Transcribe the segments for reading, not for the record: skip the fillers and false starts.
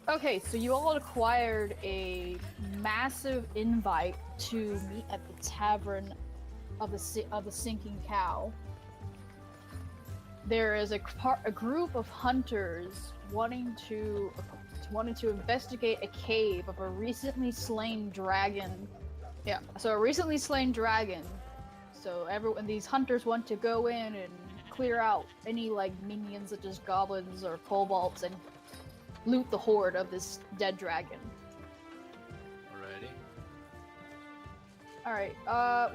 Okay, so you all acquired a massive invite to meet at the tavern of the Sinking Cow. There is a group of hunters wanting to investigate a cave of a recently slain dragon. Yeah, so a recently slain dragon. So everyone, these hunters want to go in and clear out any like minions such as goblins or kobolds and loot the hoard of this dead dragon. Alrighty. All right.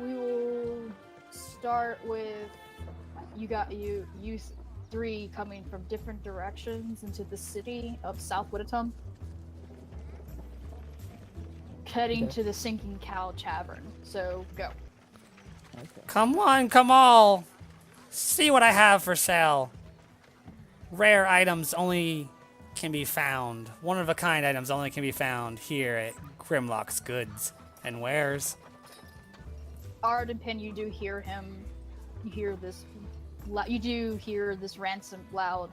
We will start with you three coming from different directions into the city of South Whittatum, heading Okay. to the Sinking Cow Tavern. So go. Okay. Come on, come all. See what I have for sale. Rare items only can be found. One-of-a-kind items only can be found here at Grimlock's Goods and Wares. Ard and Pin, you do hear him. You hear this. You do hear this ransom loud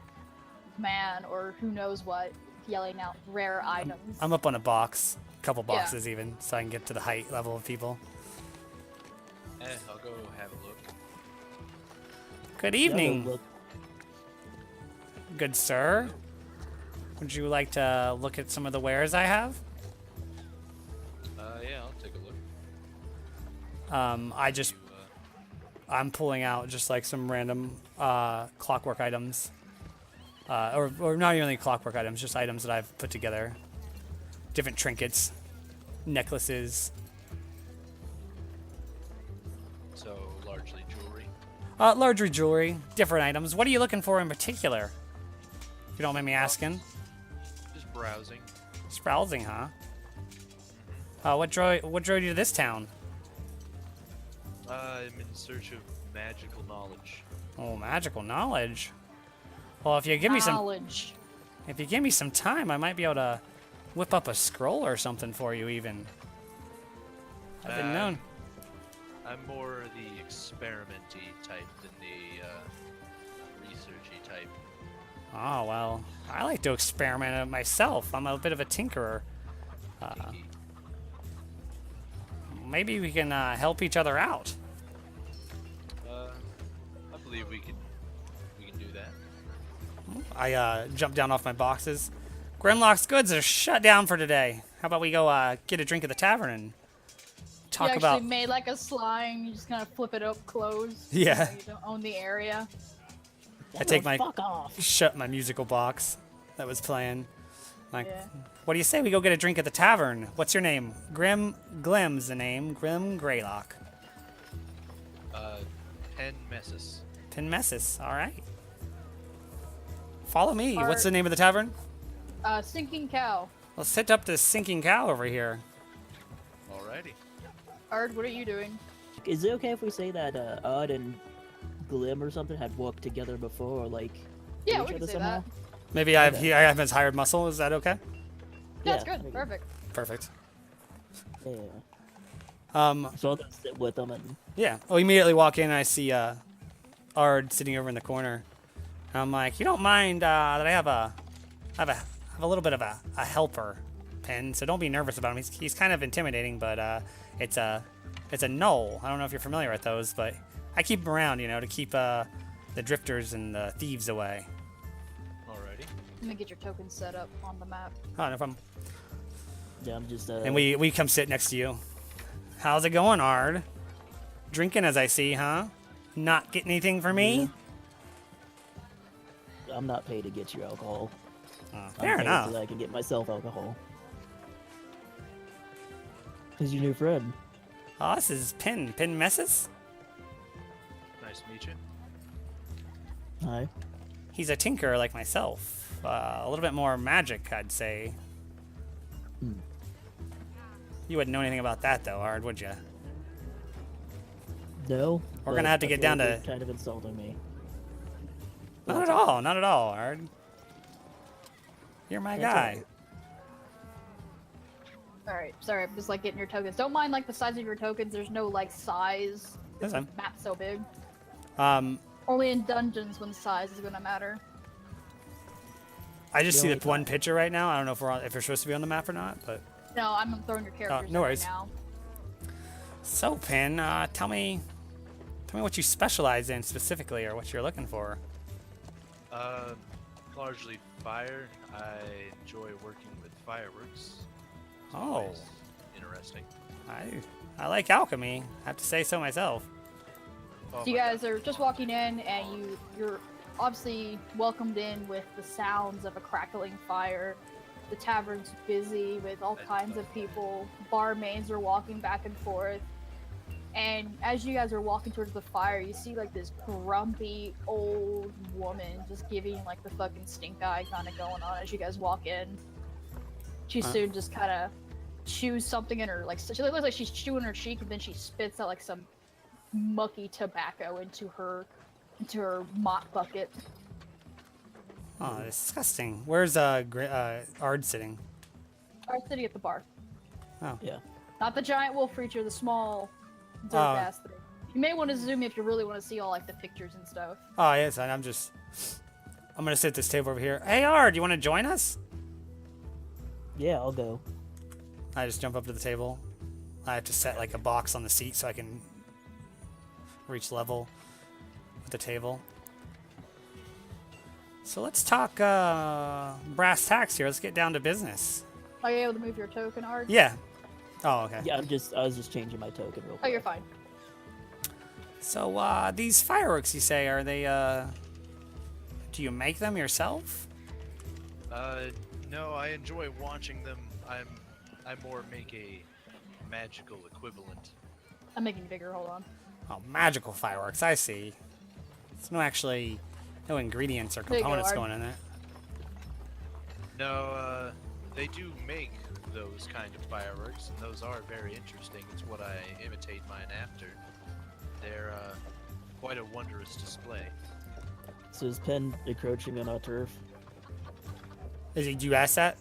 man or who knows what yelling out rare items. I'm up on a box, a couple boxes even, so I can get to the height level of people. I'll go have a look. Good Yeah, evening, look, good sir. Would you like to look at some of the wares I have? Yeah, I'll take a look. I'm pulling out just like some random clockwork items. Or not even clockwork items, just items that I've put together. Different trinkets, necklaces. So, largely jewelry. Larger jewelry, different items. What are you looking for in particular? If you don't mind me asking. Just browsing. Just browsing, huh? What drove you to this town? I'm in search of magical knowledge. Oh, magical knowledge. Well, if you give me Knowledge. some time, I might be able to whip up a scroll or something for you even. I've been known. I'm more the experimenty type than the researchy type. Oh, well, I like to experiment it myself. I'm a bit of a tinkerer. Maybe we can help each other out. I believe we can do that. I jump down off my boxes. Grimlock's Goods are shut down for today. How about we go get a drink at the tavern and talk you about... actually made like a slime. You just kind of flip it up, close. Yeah. You don't own the area. I take my... fuck off. Shut my musical box that was playing. Like, Yeah. what do you say we go get a drink at the tavern? What's your name? Glim's the name. Grim Greylock. Pen Messis. Pinmessis, alright. Follow me. Art. What's the name of the tavern? Sinking Cow. Let's hit up this Sinking Cow over here. Alrighty. Ard, what are you doing? Is it okay if we say that Odd and Glim or something had worked together before, or like Yeah, knew we each can other say somehow? that. Maybe I have his hired muscle. Is that okay? That's Yeah, good. there you go. Perfect. Perfect. Yeah. So I'll just sit with them and yeah. Oh, immediately walk in and I see Ard sitting over in the corner. And I'm like, you don't mind that I have a little bit of a helper, Pen. So don't be nervous about him. He's kind of intimidating, but it's a gnoll. I don't know if you're familiar with those, but I keep him around, to keep the drifters and the thieves away. Alrighty. Let me get your token set up on the map. Oh, no problem. yeah, I'm just And we come sit next to you. How's it going, Ard? Drinking as I see, huh? Not getting anything for me? I'm not paid to get you alcohol. Fair I'm paid enough. so that I can get myself alcohol. Who's your new friend? Oh, this is Pin Messes? Nice to meet you. Hi. He's a tinker like myself. A little bit more magic, I'd say. Hmm. You wouldn't know anything about that, though, Ard, would you? No. We're but gonna have to I get feel down like to- you're kind of insulting me. Not at all. Not at all, Ard. You're my That's guy. alright. Alright, sorry, I'm just like getting your tokens. Don't mind like the size of your tokens, there's no like size. That's The fine. map's so big. Um, Only in dungeons when size is gonna matter. I just The see only the one picture right now. I don't know if we're supposed to be on the map or not, but No, I'm throwing your characters no in worries. right now. so Pin, tell me what you specialize in specifically, or what you're looking for. Largely fire. I enjoy working with fireworks. It's Oh. always interesting. I like alchemy. I have to say so myself. Oh So you my guys God. are just walking in, and you're obviously welcomed in with the sounds of a crackling fire. The tavern's busy with all kinds of people. Barmaids are walking back and forth. And as you guys are walking towards the fire, you see like this grumpy old woman just giving like the fucking stink eye kind of going on as you guys walk in. She soon just kind of chews something in her, like she looks like she's chewing her cheek, and then she spits out like some mucky tobacco into her mop bucket. Oh, disgusting. Where's Ard sitting? Are sitting at the bar. Oh. Yeah. Not the giant wolf creature, the small dirt Oh. ass thing. You may want to zoom if you really want to see all like the pictures and stuff. Oh yes, and I'm gonna sit at this table over here. Hey Ard, you want to join us? Yeah, I'll go. I just jump up to the table. I have to set like a box on the seat so I can reach level with the table. So let's talk brass tacks here. Let's get down to business. Are you able to move your token, Art? Yeah. Oh, okay. Yeah, I was just changing my token real quick. Oh, you're fine. So these fireworks, you say, are they? Do you make them yourself? No, I enjoy watching them. I more make a magical equivalent. I'm making it bigger. Hold on. Oh, magical fireworks. I see. There's no ingredients or There you go, components Ard. going in it. No, they do make those kind of fireworks, and those are very interesting. It's what I imitate mine after. They're quite a wondrous display. So is Penn encroaching on our turf? Do you ask that?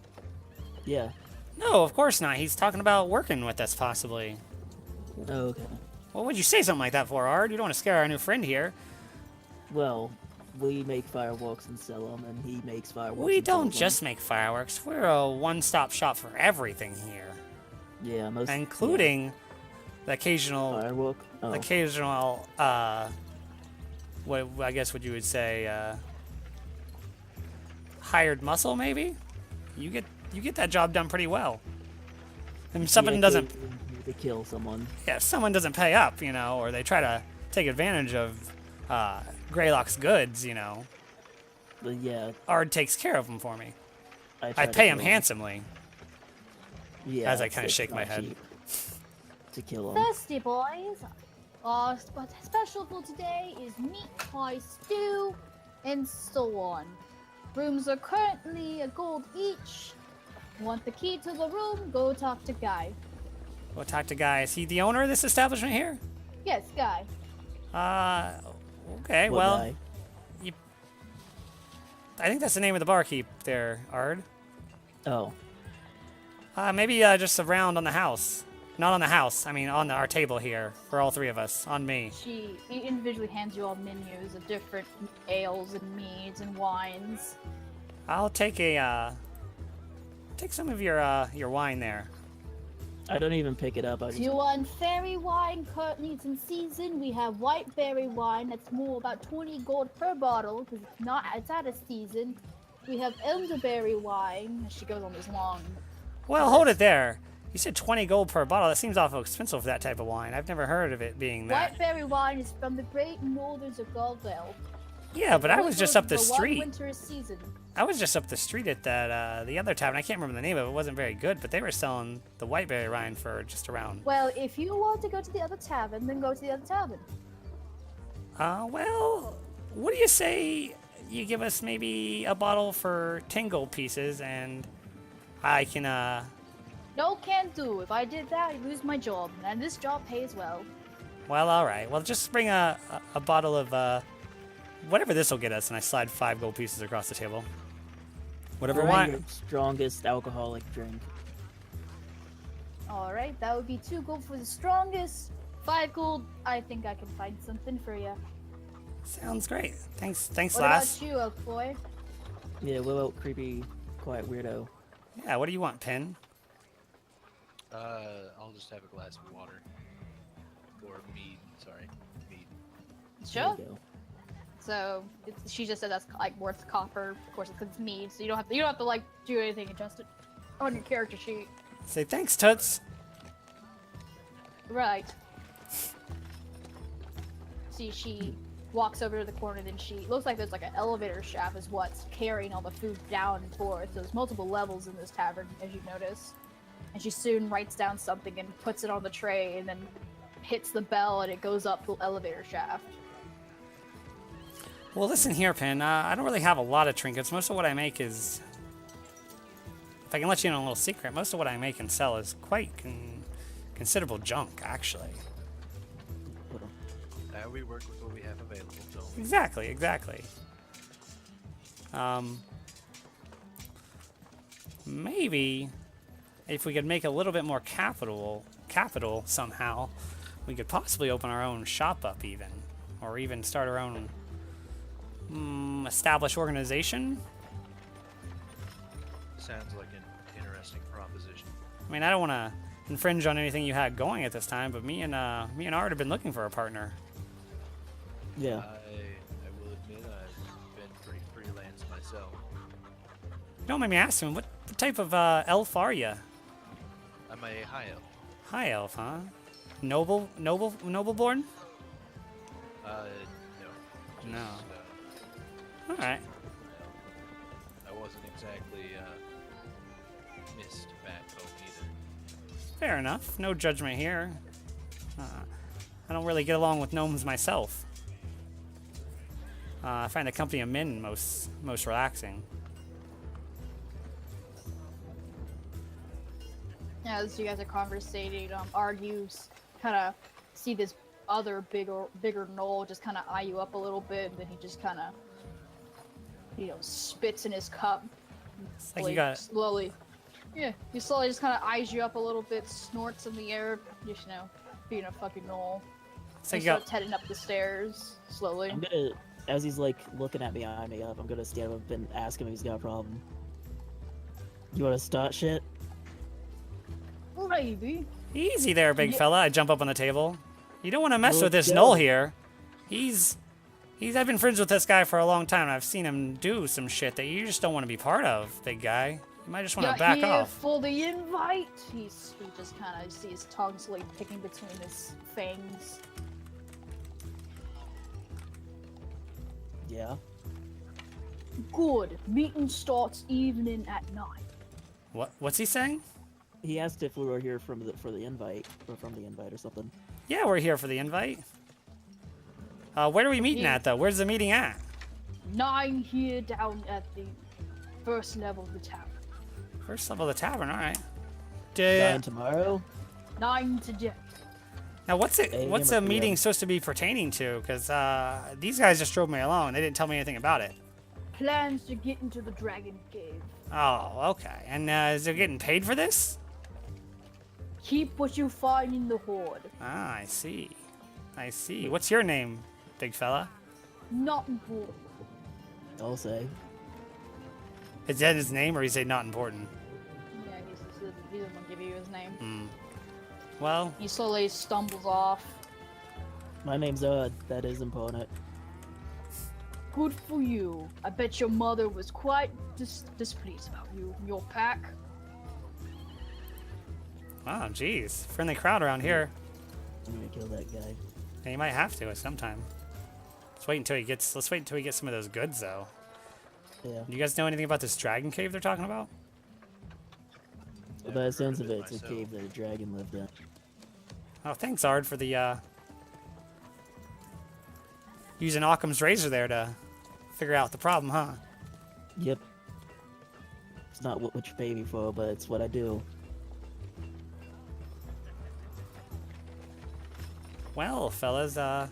Yeah. No, of course not. He's talking about working with us, possibly. Oh, okay. What would you say something like that for, Ard? You don't want to scare our new friend here. Well, we make fireworks and sell them, and he makes fireworks. We and sells don't them. just make fireworks. We're a one-stop shop for everything here, Yeah, most. including the yeah, occasional, firework. Oh. what I guess what you would say, hired muscle, maybe. You get that job done pretty well. And if someone Yeah, doesn't, to kill someone. yeah, if someone doesn't pay up, or they try to take advantage of Greylock's goods, But yeah, Ard takes care of them for me. I I try to pay him kill handsomely. Yeah, as I it's- kinda it's shake my not head. cheap to kill him. Thirsty boys. What's special for today is meat pie stew and so on. Rooms are currently a gold each. Want the key to the room? Go talk to Guy. We'll talk to Guy. Is he the owner of this establishment here? Yes, Guy. Okay, What well, guy? I think that's the name of the barkeep there, Ard. Oh, Maybe just a round on the house. Not on the house, I mean on our table here, for all three of us, on me. He individually hands you all menus of different ales and meads and wines. I'll take take some of your wine there. I don't even pick it up. I Do just you want fairy wine currently it's in season? We have white berry wine that's more about 20 gold per bottle because it's out of season. We have elderberry wine. She goes on this long. Well, hold it there. You said 20 gold per bottle. That seems awful expensive for that type of wine. I've never heard of it being that. White berry wine is from the great northers of Galvale. Yeah, but I was just up the one street. winter season. I was just up the street at that the other tavern. I can't remember the name of it. It wasn't very good, but they were selling the whiteberry wine for just around. Well, if you want to go to the other tavern, then go to the other tavern. Well, what do you say you give us maybe a bottle for 10 gold pieces, and I can No, can't do. If I did that, I'd lose my job, and this job pays well. well, all right. Well, just bring a bottle of whatever this will get us, and I slide 5 gold pieces across the table. Whatever bring wine. your strongest alcoholic drink. All right, that would be 2 gold for the strongest. 5 gold. I think I can find something for you. Sounds great. Thanks, What lass. about you, elf boy? Yeah, what about creepy, quiet weirdo? Yeah, what do you want, Pin? I'll just have a glass of water. Or mead, sorry. Mead. There Sure. you go. So she just said that's like worth copper. Of course, because it's mead, so you don't have to like do anything. Adjust it on your character sheet. Say thanks, Toots. Right. See, she walks over to the corner, then she looks like there's like an elevator shaft is what's carrying all the food down and forth. So there's multiple levels in this tavern, as you notice. And she soon writes down something and puts it on the tray, and then hits the bell, and it goes up the elevator shaft. Well, listen here, Pin. I don't really have a lot of trinkets. Most of what I make is... If I can let you in on a little secret, most of what I make and sell is quite considerable junk, actually. We work with what we have available, don't we? Exactly, exactly. Maybe if we could make a little bit more capital somehow, we could possibly open our own shop up even, or even start our own established organization. Sounds like an interesting proposition. I mean, I don't want to infringe on anything you had going at this time, but me and Art have been looking for a partner. Yeah. I will admit I've been pretty freelance myself. Don't make me ask him, what type of elf are you? I'm a high elf. High elf, huh? Noble born? No. No. Just, All right. I wasn't exactly missed back home either. Fair enough. No judgment here. I don't really get along with gnomes myself. I find the company of men most relaxing. Yeah, as you guys are conversating, argues kind of see this other bigger gnoll just kind of eye you up a little bit, and then he just kind of, spits in his cup. It's like you got slowly. Yeah, he slowly just kind of eyes you up a little bit, snorts in the air, just being a fucking gnoll. it's like He you got starts heading up the stairs slowly. I'm gonna, as he's like looking at me, eyeing me up, I'm gonna stand up and ask him if he's got a problem. You wanna start shit? Maybe. easy there, big fella. I jump up on the table. You don't want to mess Let's with this go. gnoll here. I've been friends with this guy for a long time, and I've seen him do some shit that you just don't want to be part of, big guy. You might just want to back here off. for the invite. He just kind of see his tongue slowly picking between his fangs. Yeah. Good. Meeting starts evening at 9. What's he saying? He asked if we were here for the invite, or from the invite or something. Yeah, we're here for the invite. Where are we meeting Yeah. at, though? Where's the meeting at? 9 here down at the first level of the tavern. First level of the tavern, all right. Dying tomorrow? 9 today. Now, what's AM a or meeting PM? supposed to be pertaining to? Because these guys just drove me along. They didn't tell me anything about it. Plans to get into the dragon cave. Oh, okay. And is they getting paid for this? Keep what you find in the hoard. Ah, I see. I see. What's your name, big fella? Not important. I'll say. Is that his name, or is it not important? Yeah, he doesn't want to give you his name. Well, He slowly stumbles off. My name's Odd. That is important. Good for you. I bet your mother was quite displeased about you and your pack. wow, geez. Friendly crowd around here. I'm gonna kill that guy. Yeah, you might have to at some time. Let's wait until he gets some of those goods, though. Yeah. Do you guys know anything about this dragon cave they're talking about? But by the sounds of heard it, it's a myself. cave that a dragon lived in. Oh, thanks, Ard, for the, using Occam's razor there to figure out the problem, huh? Yep. It's not what you pay me for, but it's what I do. Well, fellas, where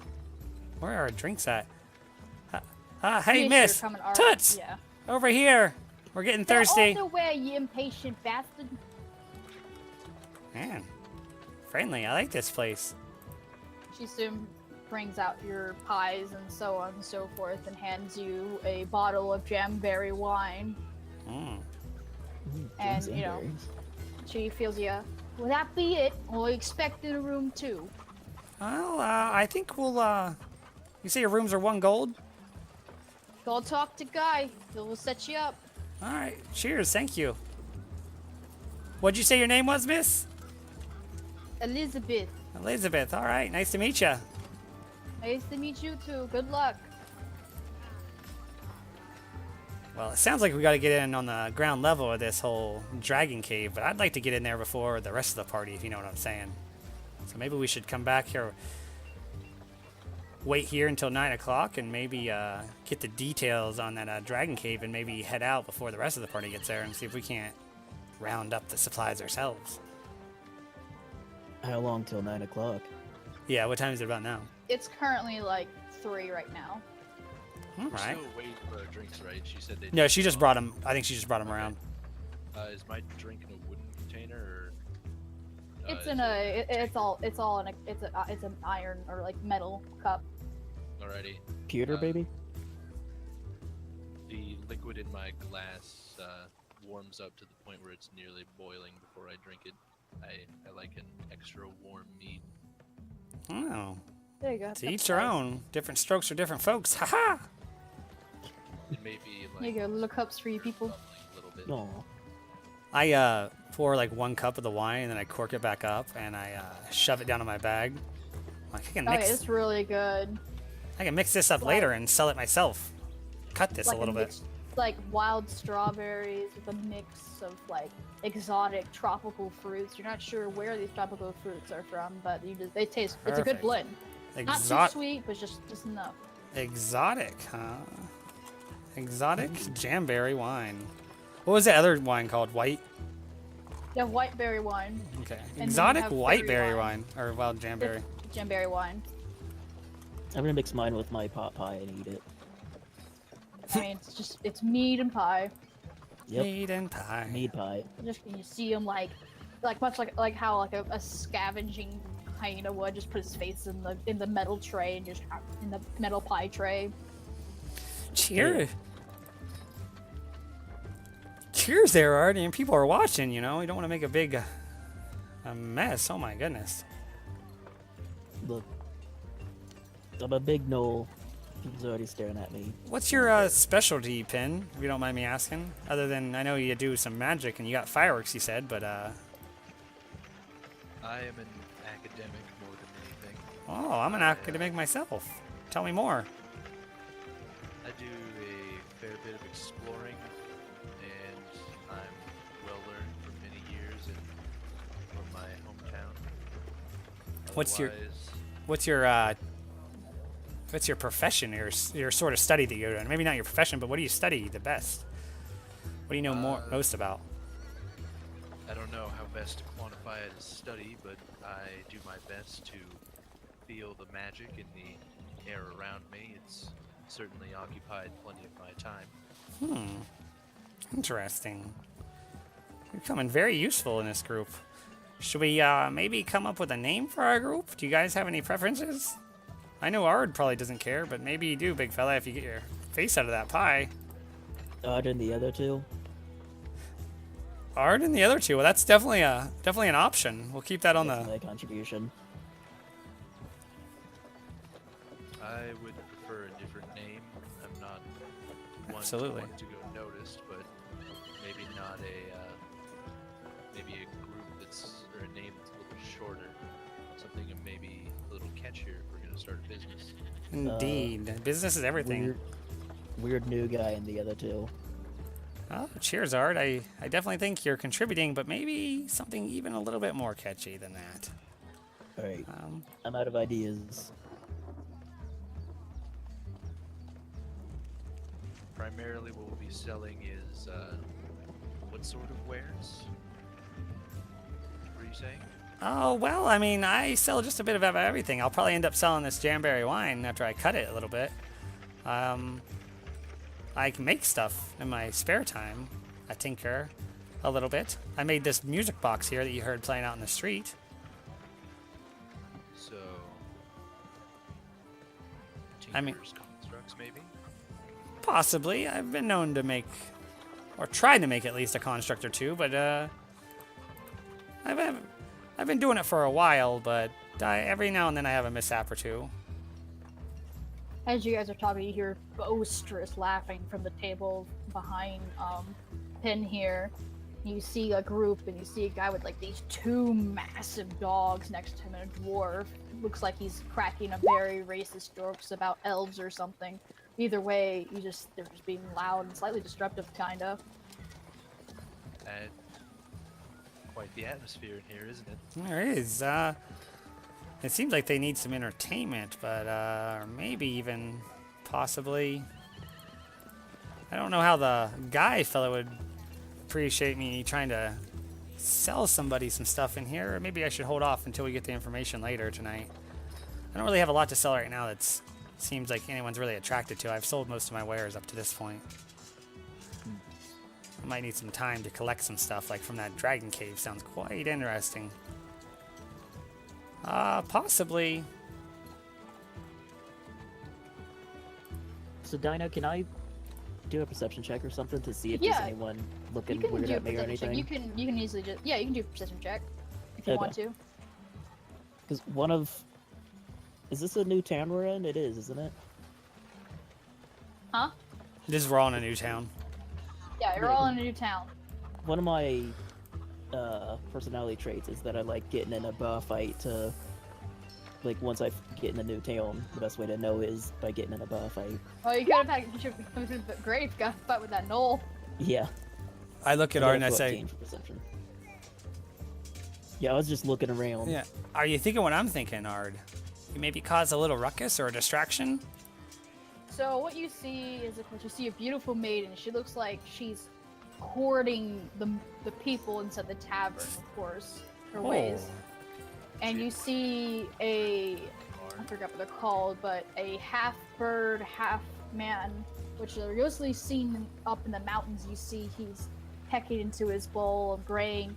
are our drinks at? Hey, Yes, miss! you're coming, Art. Toots! Yeah. Over here! We're getting thirsty. Get out the way, you impatient bastard. Man, friendly. I like this place. She soon brings out your pies and so on and so forth and hands you a bottle of jamberry wine. And, you know, she feels you. Will that be it? Or we expect in a room too? Well, I think we'll, you say your rooms are 1 gold? Go talk to Guy. He'll set you up. All right, cheers, thank you. What'd you say your name was, miss? Elizabeth. Elizabeth, all right, nice to meet you. Nice to meet you too. Good luck. Well, it sounds like we got to get in on the ground level of this whole dragon cave, but I'd like to get in there before the rest of the party, if you know what I'm saying. So maybe we should come back here, wait here until 9 o'clock, and maybe get the details on that dragon cave, and maybe head out before the rest of the party gets there and see if we can't round up the supplies ourselves. How long till 9 o'clock? Yeah, what time is it about now? It's currently like 3 right now. All We're right. still waiting for our drinks, right? She said they. No, she just brought him. I think she just brought him around. Is my drink in a wooden container or? It's is in a. It's all in a. It's an iron or like metal cup. Alrighty. Pewter, baby? The liquid in my glass warms up to the point where it's nearly boiling before I drink it. I like an extra warm mead. Oh, There you go. to each their own. Different strokes for different folks. Haha. It may be like. Here you go, little cups for you people. bubbling a little bit. No. I pour like 1 cup of the wine and then I cork it back up and I shove it down in my bag. Like I can Oh, yeah, mix. it's really good. I can mix this up later and sell it myself. Cut this Like a little bit. mix- Like wild strawberries with a mix of like exotic tropical fruits. You're not sure where these tropical fruits are from, but they taste. It's a good Perfect. blend. Not too Exotic. sweet, but just enough. Exotic, huh? Exotic jamberry wine. What was the other wine called? White? You have white berry wine, Okay. you Exotic have white berry berry wine. wine. Or wild jamberry. jamberry wine. I'm gonna mix mine with my pot pie and eat it. I mean, it's meat and pie. Yep. Meat and pie. Meat pie. You see him like much like how like a scavenging hyena would just put his face in the metal tray and just in the metal pie tray. Cheers. Cheers there, Artie. And people are watching, you know. You don't want to make a big a mess. Oh my goodness. Look. I'm a big knoll. He's already staring at me. What's your specialty, Pin, if you don't mind me asking? Other than, I know you do some magic and you got fireworks, you said, but, I am an academic more than anything. oh, I'm an academic myself. Tell me more. I do a fair bit of exploring, and I'm well learned for many years from my hometown. What's your- Otherwise, What's your profession, your sort of study that you're doing? Maybe not your profession, but what do you study the best? What do you know most about? I don't know how best to quantify it as study, but I do my best to feel the magic in the air around me. It's certainly occupied plenty of my time. Interesting. You're becoming very useful in this group. Should we maybe come up with a name for our group? Do you guys have any preferences? I know Ard probably doesn't care, but maybe you do, big fella, if you get your face out of that pie. Odd and the other two. Ard and the other two. Well, that's definitely an option. We'll keep that on That's the. my contribution. I would prefer a different name. I'm not one Absolutely. to go noticed, but maybe not maybe a group that's or a name that's a little shorter, something maybe a little catchier if we're gonna start a business. Indeed, business is everything. Weird new guy and the other two. Oh, cheers, Ard. I definitely think you're contributing, but maybe something even a little bit more catchy than that. Alright. I'm out of ideas. Primarily, what we'll be selling is what sort of wares? What are you saying? Oh, well, I mean, I sell just a bit of everything. I'll probably end up selling this jamberry wine after I cut it a little bit. I can make stuff in my spare time. I tinker a little bit. I made this music box here that you heard playing out in the street. So, I mean- Teacher's constructs, maybe? Possibly. I've been known to make, or tried to make at least a construct or two, but I've been doing it for a while, but every now and then I have a mishap or two. As you guys are talking, you hear boisterous laughing from the table behind Pin here. You see a group, and you see a guy with like these two massive dogs next to him, and a dwarf. Looks like he's cracking a very racist jokes about elves or something. Either way, they're just being loud and slightly disruptive, kind of. Quite the atmosphere in here, isn't it? There is. It seems like they need some entertainment, but or maybe even possibly. I don't know how the guy fellow would appreciate me trying to sell somebody some stuff in here. Or maybe I should hold off until we get the information later tonight. I don't really have a lot to sell right now that seems like anyone's really attracted to. I've sold most of my wares up to this point. I might need some time to collect some stuff, like from that dragon cave. Sounds quite interesting. Possibly. So, Dino, can I do a perception check or something to see if Yeah. there's anyone You looking can weird do a at me or perception check. anything? You can easily just you can do a perception check if you Okay. want to. Because is this a new town we're in? It is, isn't it? Huh? This is we're all in a new town. Yeah, you're all in a new town. One of my personality traits is that I like getting in a bar fight to, like, once I get in a new town, the best way to know is by getting in a bar fight. Oh, you could have had you should have come to the grave, got to fight with that knoll. Yeah. I look at I Art and gotta I throw a say, change for perception. Yeah, I was just looking around. yeah, are you thinking what I'm thinking, Ard? You maybe cause a little ruckus or a distraction? So what you see is, of course, you see a beautiful maiden. She looks like she's courting the people inside the tavern, of course, her ways. And you see I forgot what they're called, but a half bird, half man, which are usually seen up in the mountains. You see he's pecking into his bowl of grain.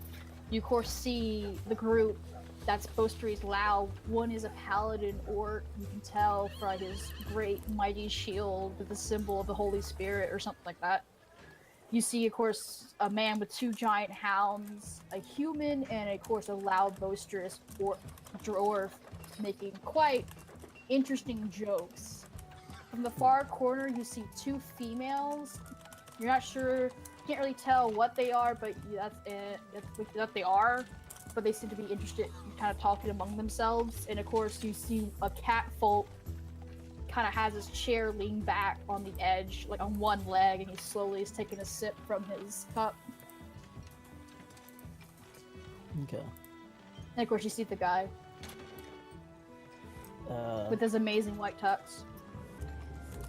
You, of course, see the group that's boisterous loud. One is a paladin orc, you can tell by his great mighty shield with the symbol of the Holy Spirit or something like that. You see, of course, a man with two giant hounds, a human, and of course a loud, boisterous dwarf making quite interesting jokes. From the far corner, you see two females. You're not sure, can't really tell what they are, but that's what they are. But they seem to be interested in kind of talking among themselves. And of course, you see a cat folk kind of has his chair leaned back on the edge, like on one leg, and he slowly is taking a sip from his cup. Okay. And of course, you see the guy with his amazing white tux.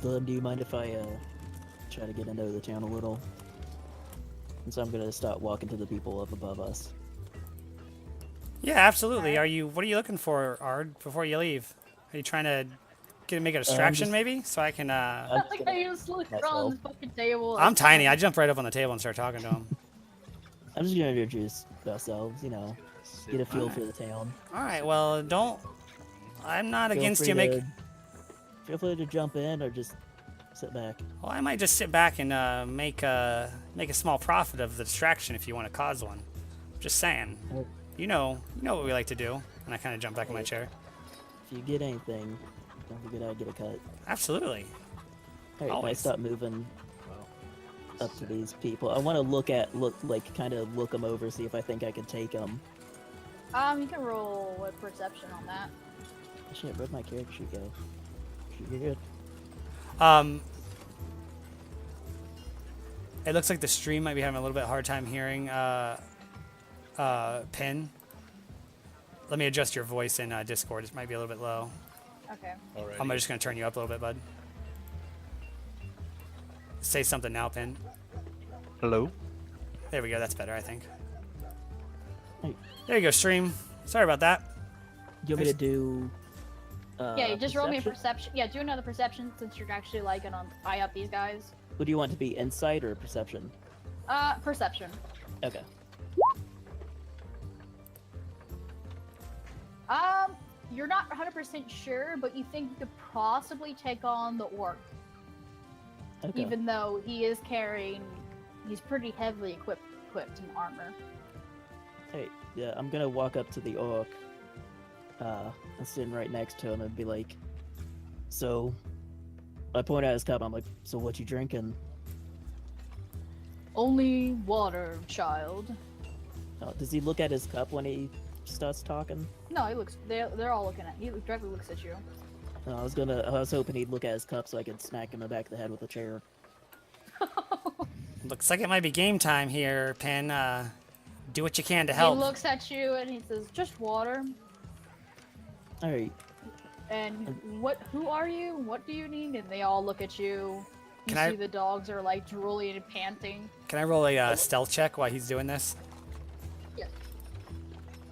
Dylan, do you mind if I try to get into the town a little? And so I'm gonna start walking to the people up above us. Yeah, absolutely. What are you looking for, Ard, before you leave? Are you trying to make a distraction, maybe? So I can, Like I just look around the fucking table. I'm tiny. I jump right up on the table and start talking to him. I'm just gonna introduce ourselves, you know, get a feel for the town. Alright, well, I'm not against you Feel free to jump in or just sit back. Well, I might just sit back and make a small profit of the distraction if you want to cause one. Just saying. Well, You know what we like to do. And I kind of jump back in my chair. if you get anything, don't forget I get a cut. Absolutely. Alright, can I Always. start moving Well, up to these people? I want to kind of look them over, see if I think I can take them. You can roll with perception on that. Shit, where'd my character sheet go? You're good. It looks like the stream might be having a little bit hard time hearing Pin. Let me adjust your voice in Discord. It might be a little bit low. Okay. alrighty. I'm just going to turn you up a little bit, bud. Say something now, Pin. Hello? There we go. That's better, I think. Hey. There you go, stream. Sorry about that. Do you want me to do? Yeah, you just roll me a perception? perception. Yeah, do another perception since you're actually like gonna eye up these guys. What do you want to be, insight or perception? Perception. Okay. you're not 100% sure, but you think you could possibly take on the orc, Okay. even though he's pretty heavily equipped in armor. Hey, yeah, I'm gonna walk up to the orc, and sitting right next to him and be like, so, I point out his cup, I'm like, so what you drinking? Only water, child. Does he look at his cup when he starts talking? No, he looks. They're all looking at. He directly looks at you. I was hoping he'd look at his cup so I could smack him in the back of the head with a chair. Looks like it might be game time here, Pen. Do what you can to help. He looks at you and he says, "Just water." Alright, And who are you? What do you need? And they all look at you. You Can I- see the dogs are like drooling and panting. Can I roll a stealth check while he's doing this? Yes.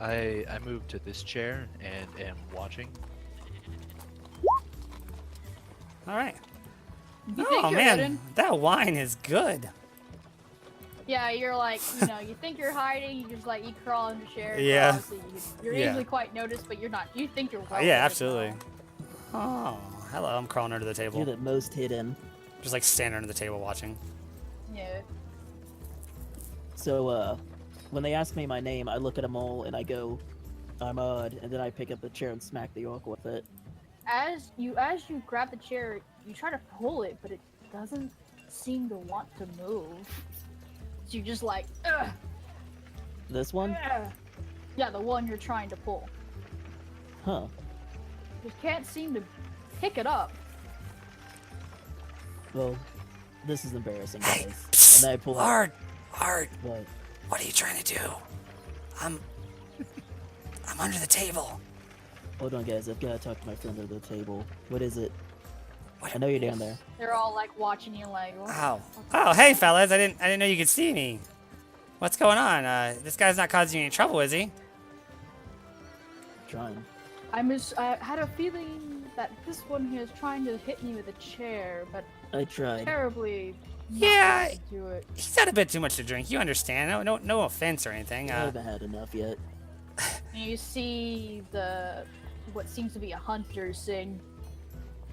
I move to this chair and am watching. All right. You think Oh you're man, hidden? that wine is good. Yeah, you're like, you think you're hiding. You just like you crawl in the chair. Yeah. So you're Yeah. easily quite noticed, but you're not. You think you're well. Yeah, hidden, absolutely. though. Oh, hello. I'm crawling under the you're table. the most hidden. Just like standing under the table watching. Yeah. So, when they ask me my name, I look at them all and I go, I'm Odd, and then I pick up the chair and smack the orc with it. As you grab the chair, you try to pull it, but it doesn't seem to want to move. So you just like, ugh, This one? ugh. Yeah, the one you're trying to pull. Huh. You can't seem to pick it up. Well, this is embarrassing, Hey, guys. psst, And then I pull out. Art, What? what are you trying to do? I'm under the table. Hold on, guys. I've got to talk to my friend under the table. What is it? What- I know you're down there. They're all like watching you like, what? Oh, hey fellas, I didn't know you could see me. What's going on? This guy's not causing you any trouble, is he? Trying. I had a feeling that this one here is trying to hit me with a chair, but I tried. terribly not Yeah. able to do it. He's had a bit too much to drink. You understand? No offense or anything. I haven't had enough yet. And you see what seems to be a hunter saying,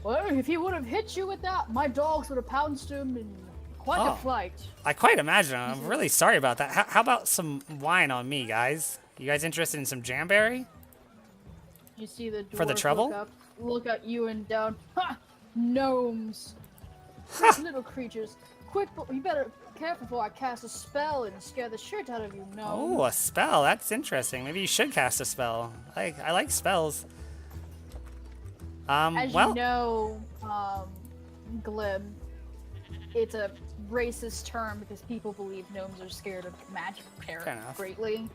well, if he would have hit you with that, my dogs would have pounced him in quite Oh. a flight. I quite imagine. I'm really sorry about that. How about some wine on me, guys? You guys interested in some jamberry? You see the dwarf For the trouble? look at you and down. Ha! Gnomes. Little creatures. Quick, you better be careful before I cast a spell and scare the shit out of you, gnome. Oh, a spell. That's interesting. Maybe you should cast a spell. I like spells. As Well, you know, Glib, it's a racist term because people believe gnomes are scared of magic Fair enough. greatly.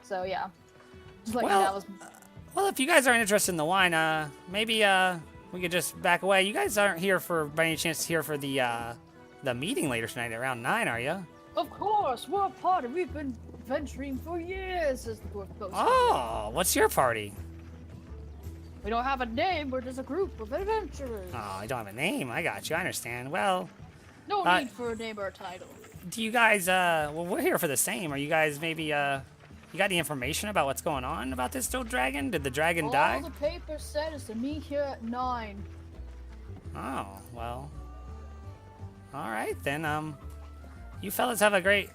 So yeah, just like Well, that was. well, if you guys aren't interested in the wine, maybe we could just back away. You guys aren't here by any chance here for the meeting later tonight around 9, are you? Of course, we're a party. We've been adventuring for years, says the dwarf ghost. Oh, what's your party? We don't have a name. We're just a group of adventurers. Oh, I don't have a name. I got you. I understand. Well, No uh, need for a name or a title. do you guys, well, we're here for the same. Are you guys maybe, you got any information about what's going on about this old dragon? Did the dragon All die? the paper said is to meet here at 9. Oh, well. All right, then, you fellas have a great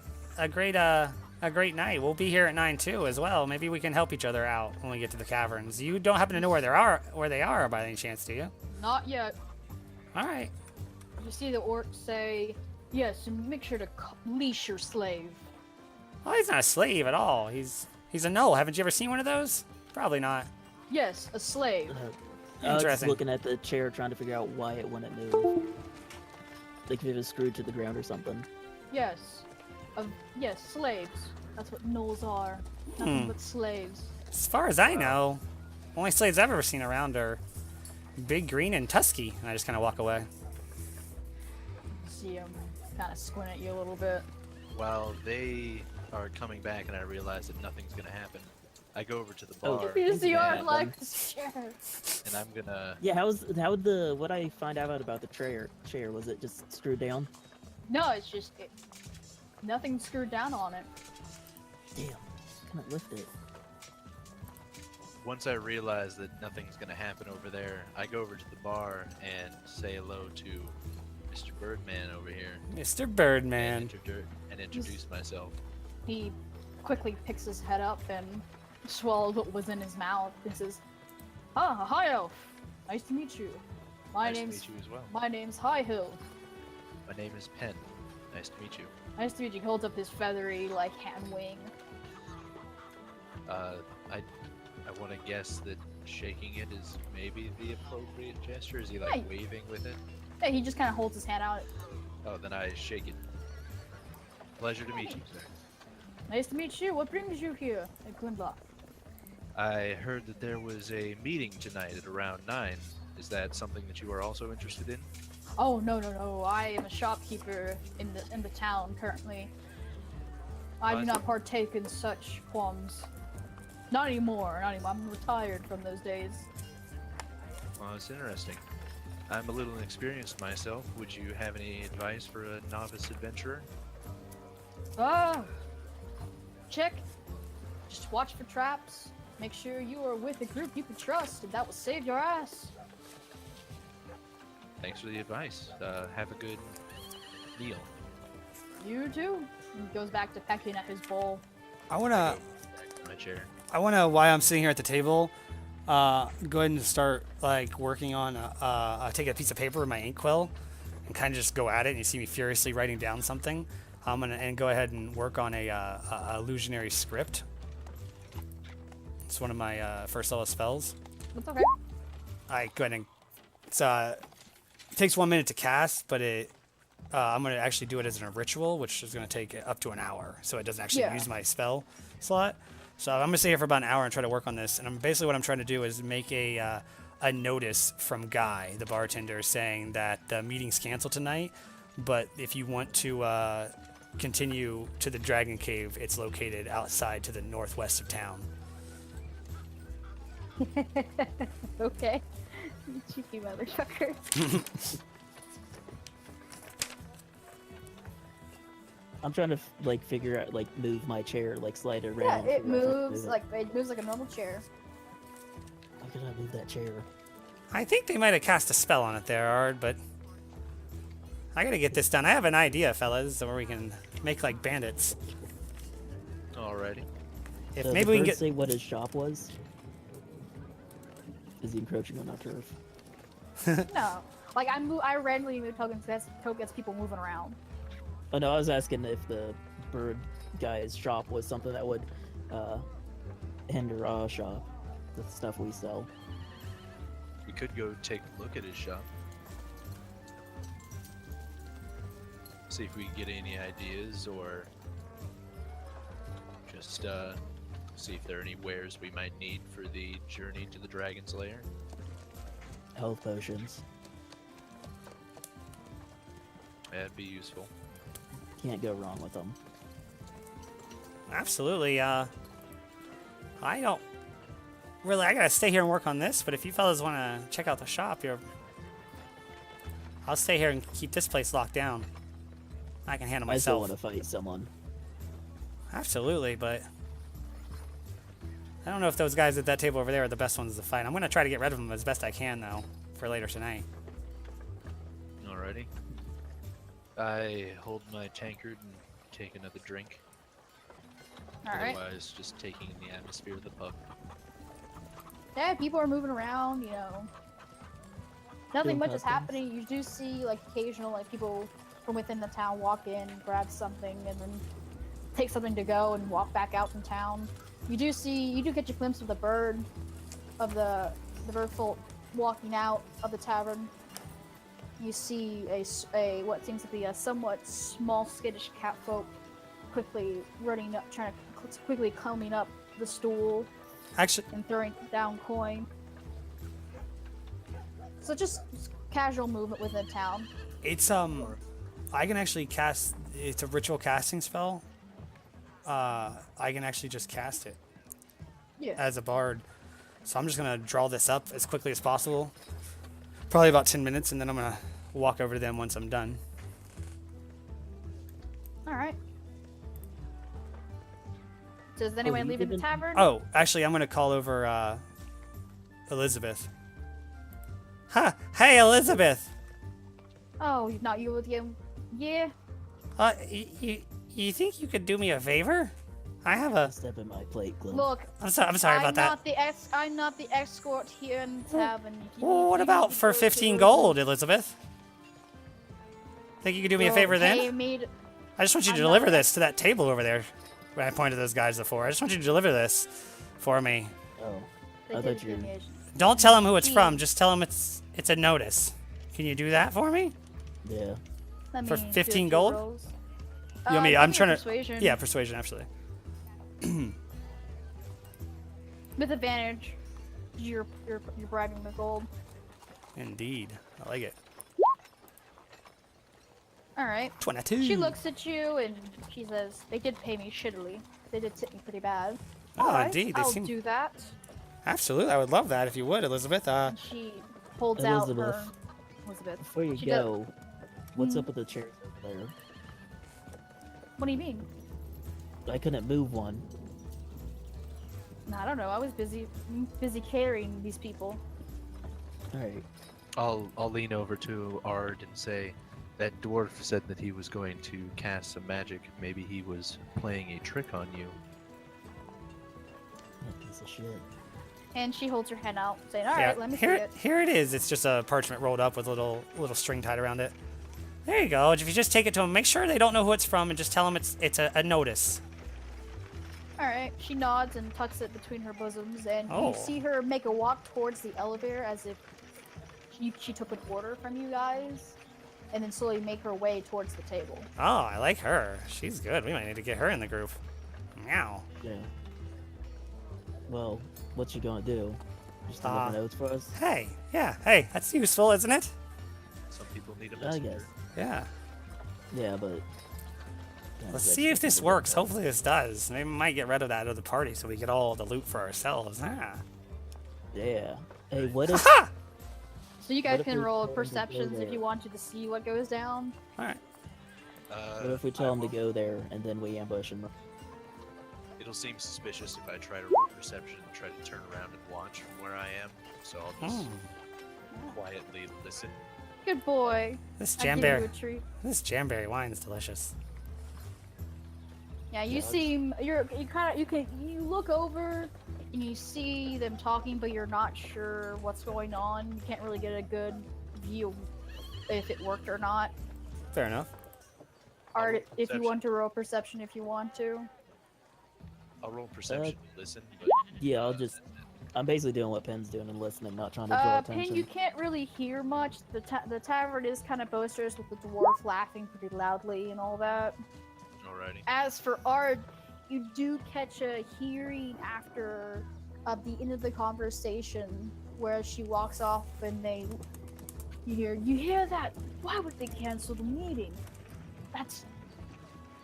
night. We'll be here at 9 too, as well. Maybe we can help each other out when we get to the caverns. You don't happen to know where they are by any chance, do you? Not yet. All right. You see the orc say, yes, and make sure to leash your slave. Oh, he's not a slave at all. He's a gnoll. Haven't you ever seen one of those? Probably not. Yes, a slave. I was just Interesting. looking at the chair trying to figure out why it wouldn't move. Like if it was screwed to the ground or something. Yes. Yes, slaves. That's what gnolls are. Nothing but slaves. As far as I know, only slaves I've ever seen around are Big Green and Tusky. And I just kind of walk away. See him kind of squint at you a little bit. While they are coming back and I realize that nothing's gonna happen, I go over to the Oh, bar You see Yeah, Art like this chair. and I'm gonna. Yeah, what I find out about the chair? Was it just screwed down? No, it's just nothing screwed down on it. Damn, couldn't lift it. once I realize that nothing's gonna happen over there, I go over to the bar and say hello to Mr. Birdman over here Mr. Birdman. and introduce myself. He quickly picks his head up and swallows what was in his mouth and says, "Ah, hi elf. Nice to meet you. My Nice to name's meet you as well. my name's High Hill. My name is Penn. Nice to meet you. Nice to meet you." He holds up his feathery like hand wing. I want to guess that shaking it is maybe the appropriate gesture. Is he like Hey. waving with it? Yeah, he just kind of holds his hand out. Oh, then I shake it. Pleasure to meet you, sir. Nice to meet you. What brings you here at Gundlock? I heard that there was a meeting tonight at around 9. Is that something that you are also interested in? Oh no! I am a shopkeeper in the town currently. I Oh, do I not see. partake in such qualms. Not anymore. I'm retired from those days. Well, it's interesting. I'm a little inexperienced myself. Would you have any advice for a novice adventurer? Ah, check. Just watch for traps. Make sure you are with a group you can trust, and that will save your ass. Thanks for the advice. Have a good meal. You too. He goes back to pecking at his bowl. I wanna, Back to my chair. while I'm sitting here at the table, go ahead and start like working on. Take a piece of paper with my inkwell, and kind of just go at it. And you see me furiously writing down something. I'm gonna go ahead and work on a illusionary script. It's one of my first level spells. That's okay. I go ahead and it takes 1 minute to cast, but I'm gonna actually do it as a ritual, which is gonna take up to an hour, so it doesn't actually Yeah. use my spell slot. So I'm gonna stay here for about an hour and try to work on this. And basically what I'm trying to do is make a notice from Guy, the bartender, saying that the meeting's canceled tonight, but if you want to continue to the Dragon Cave, it's located outside to the northwest of town. Okay. Cheeky motherfucker. I'm trying to like figure out like move my chair, like slide it Yeah, around. it figure out how to moves move like a normal chair. How can I move that chair? I think they might have cast a spell on it there, Ard, but I gotta get this done. I have an idea, fellas, where we can make like bandits. Alrighty. If Does maybe the we can bird get. say what his shop was? Is he encroaching on our turf? No. Like I randomly move tokens because people moving around. Oh no, I was asking if the bird guy's shop was something that would hinder our shop, the stuff we sell. We could go take a look at his shop. See if we can get any ideas, or just see if there are any wares we might need for the journey to the Dragon's Lair. Health potions. That'd be useful. Can't go wrong with them. Absolutely. I don't really. I gotta stay here and work on this. But if you fellas want to check out the shop, I'll stay here and keep this place locked down. I can handle I still myself. want to fight someone. Absolutely, but I don't know if those guys at that table over there are the best ones to fight. I'm gonna try to get rid of them as best I can, though, for later tonight. Alrighty. I hold my tankard and take another drink. All right. Otherwise, just taking in the atmosphere of the pub. Yeah, people are moving around. Nothing Doing much is customs. happening. You do see like occasional like people from within the town walk in, grab something, and then take something to go and walk back out from town. You do get your glimpse of the bird folk walking out of the tavern. You see a what seems to be a somewhat small skittish catfolk quickly running up, trying to quickly combing up the stool Actually, and throwing down coin. So just casual movement within town. it's I can actually cast. It's a ritual casting spell. I can actually just cast it Yeah. as a bard. So I'm just gonna draw this up as quickly as possible. Probably about 10 minutes, and then I'm gonna walk over to them once I'm done. All right. Does anyone you leave in the didn't- tavern? Oh, actually, I'm gonna call over Elizabeth. Huh? Hey, Elizabeth. Oh, not you with you? Yeah. You think you could do me a favor? I have a. Step in my plate, Glim. Look, I'm sorry about that. I'm not the escort here in the tavern. Well, what about for 15 gold, Elizabeth? Think you could do me a favor then? I just want you to deliver this to that table over there. Where I pointed those guys before. I just want you to deliver this for me. Oh, I thought you. Don't tell them who it's from. Just tell them it's a notice. Can you do that for me? Yeah. For 15 gold? You want me? I'm trying to. Persuasion. Yeah, persuasion, absolutely. With advantage, you're bribing the gold. Indeed, I like it. All right. 22. She looks at you and she says, "They did pay me shittily. They did tip me pretty bad." Oh, All right, indeed. I'll do that. Absolutely, I would love that if you would, Elizabeth. And she holds out her. Elizabeth. Before you go, what's up with the chairs over there? What do you mean? I couldn't move one. I don't know. I was busy carrying these people. All right. I'll lean over to Ard and say, that dwarf said that he was going to cast some magic. Maybe he was playing a trick on you. That piece of shit. And she holds her hand out, saying, "All right, let me see it." Here it is. It's just a parchment rolled up with a little string tied around it. There you go. If you just take it to them, make sure they don't know who it's from, and just tell them it's a notice. All right. She nods and tucks it between her bosoms, and you see her make a walk towards the elevator as if she took an order from you guys, and then slowly make her way towards the table. Oh, I like her. She's good. We might need to get her in the group. Meow. Yeah. Well, what you gonna do? Just deliver notes for us? Hey, yeah, hey, that's useful, isn't it? Some people need a I messenger. guess. Yeah. Yeah, but. Let's see if this works. Hopefully this does. Maybe we might get rid of that other party so we get all the loot for ourselves. Ah. Yeah. Hey, what if? So you guys can roll perceptions if you wanted to see what goes down. All right. What if we tell them to go there and then we ambush them? It'll seem suspicious if I try to roll perception and try to turn around and watch from where I am. So I'll just quietly listen. Good boy. This I'll give jamberry. you a treat. This jamberry wine is delicious. Yeah, you look over and you see them talking, but you're not sure what's going on. You can't really get a good view of if it worked or not. Fair enough. Art, if you want to roll perception, if you want to. I'll roll perception and listen. But, Yeah, I'm basically doing what Pen's doing and listening, not trying to draw attention. Pen, you can't really hear much. The tavern is kind of boisterous with the dwarf laughing pretty loudly and all that. Alrighty. As for Ard, you do catch a hearing after the end of the conversation where she walks off and you hear that? Why would they cancel the meeting?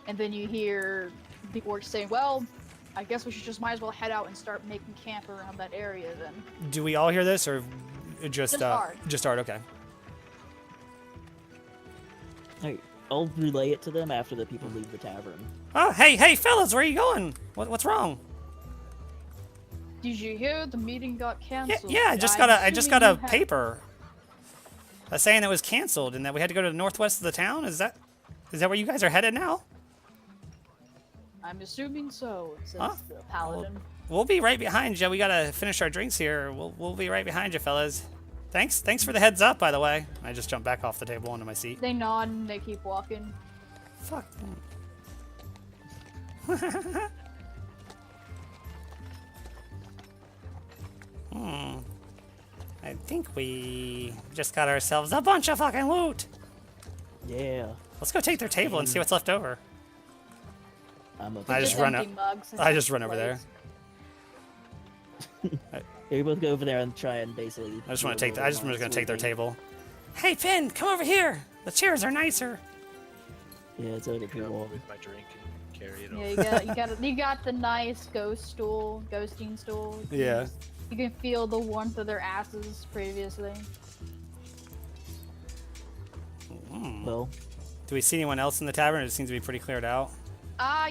And then you hear the orc saying, "Well, I guess we should just might as well head out and start making camp around that area then." Do we all hear this or just Ard. Just Ard, okay. Hey, I'll relay it to them after the people leave the tavern. Oh, hey, fellas, where are you going? What's wrong? Did you hear the meeting got canceled? Yeah, I just got a paper saying it was canceled and that we had to go to the northwest of the town. Is that where you guys are headed now? I'm assuming so, says the paladin. We'll be right behind you. We gotta finish our drinks here. We'll be right behind you, fellas. Thanks for the heads up, by the way. I just jumped back off the table onto my seat. They nod and they keep walking. Fuck. I think we just got ourselves a bunch of fucking loot. Yeah. Let's go take their table and see what's left over. I just run over there. We both go over there and try and basically. I'm just gonna take their table. Hey, Finn, come over here. The chairs are nicer. Yeah, it's other people. With my drink and carry it over. Yeah, you got the nice ghosting stool. Yeah. You can feel the warmth of their asses previously. Well, do we see anyone else in the tavern? It seems to be pretty cleared out.